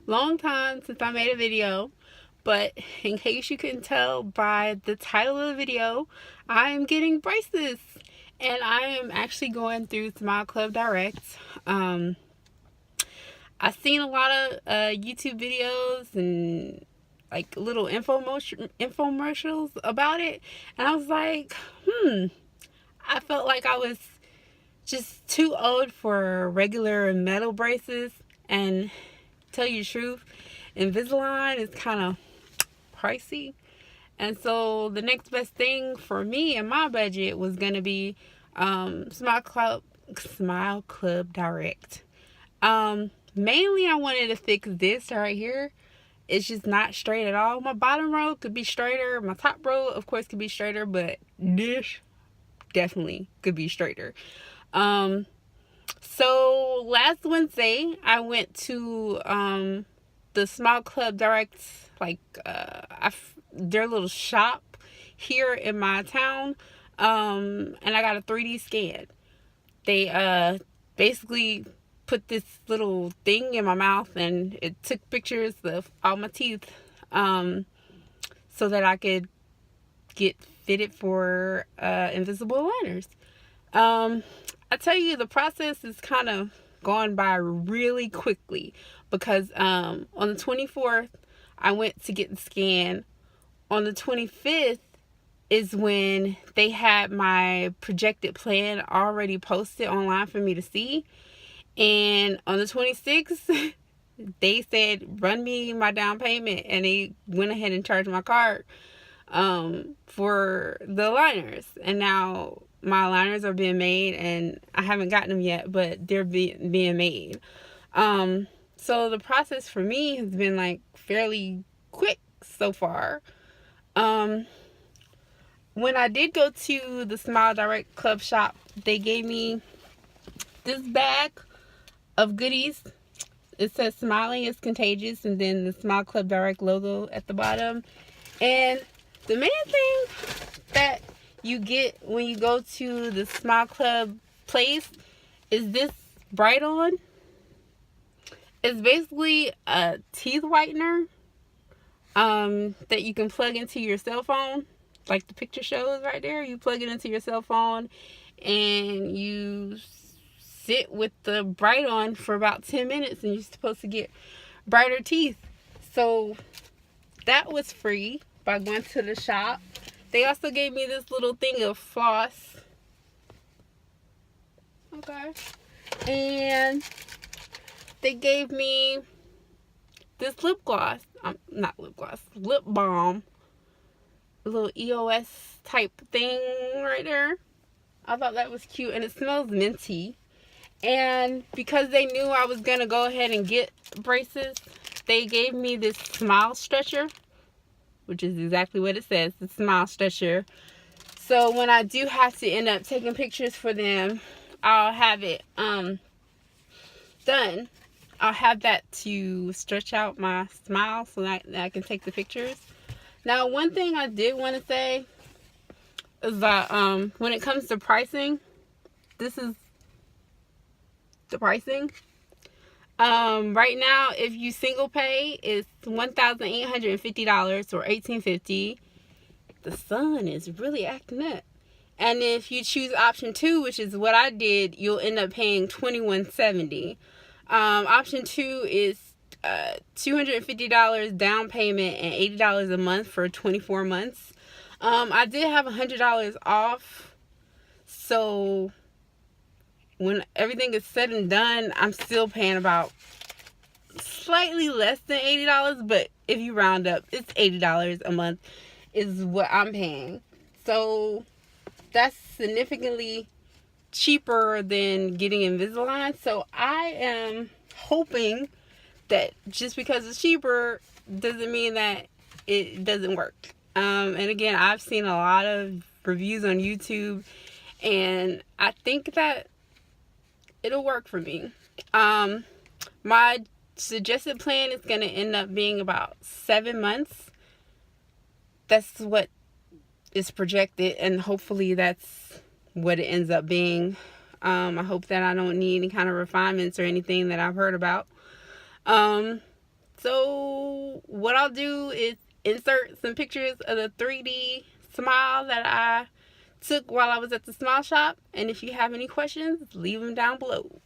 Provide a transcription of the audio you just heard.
Long time since I made a video, but in case you couldn't tell by the title of the video, I am getting braces, and I am actually going through Smile Club Direct. I've seen a lot of YouTube videos and like little infomercials about it, and I was like, I felt like I was just too old for regular metal braces, and tell you the truth, Invisalign is kind of pricey. And so the next best thing for me and my budget was gonna be Smile Club Direct. Mainly I wanted to fix this right here. It's just not straight at all. My bottom row could be straighter. My top row, of course, could be straighter, but this definitely could be straighter. So last Wednesday, I went to the Smile Club Direct, like their little shop here in my town, and I got a 3D scan. They basically put this little thing in my mouth, and it took pictures of all my teeth, so that I could get fitted for invisible aligners. I tell you, the process is kind of gone by really quickly because on the 24th, I went to get the scan. On the 25th is when they had my projected plan already posted online for me to see. And on the 26th, they said, run me my down payment. And they went ahead and charged my card for the aligners. And now my aligners are being made, and I haven't gotten them yet, but they're being made. So the process for me has been like fairly quick so far. When I did go to the Smile Direct Club shop, they gave me this bag of goodies. It says smiling is contagious, and then the Smile Club Direct logo at the bottom. And the main thing that you get when you go to the Smile Club place is this Bright On. It's basically a teeth whitener that you can plug into your cell phone, like the picture shows right there. You plug it into your cell phone and you sit with the Bright On for about 10 minutes, and you're supposed to get brighter teeth. So that was free by going to the shop. They also gave me this little thing of floss. Okay. And they gave me this lip gloss. Not lip gloss, lip balm. A little EOS type thing right there. I thought that was cute, and it smells minty. And because they knew I was going to go ahead and get braces, they gave me this smile stretcher, which is exactly what it says, the smile stretcher. So when I do have to end up taking pictures for them, I'll have it done. I'll have that to stretch out my smile so that I can take the pictures. Now, one thing I did want to say is that when it comes to pricing, this is the pricing. Right now, if you single pay, it's $1,850 or $1,850. The sun is really acting up. And if you choose option 2, which is what I did, you'll end up paying $2,170. Option 2 is $250 down payment and $80 a month for 24 months. I did have $100 off, so when everything is said and done, I'm still paying about slightly less than $80, but if you round up, it's $80 a month is what I'm paying. So that's significantly cheaper than getting Invisalign. So I am hoping that just because it's cheaper doesn't mean that it doesn't work. And again, I've seen a lot of reviews on YouTube, and I think that it'll work for me. My suggested plan is going to end up being about 7 months. That's what is projected, and hopefully that's what it ends up being. I hope that I don't need any kind of refinements or anything that I've heard about. So what I'll do is insert some pictures of the 3D smile that I took while I was at the smile shop. And if you have any questions, leave them down below.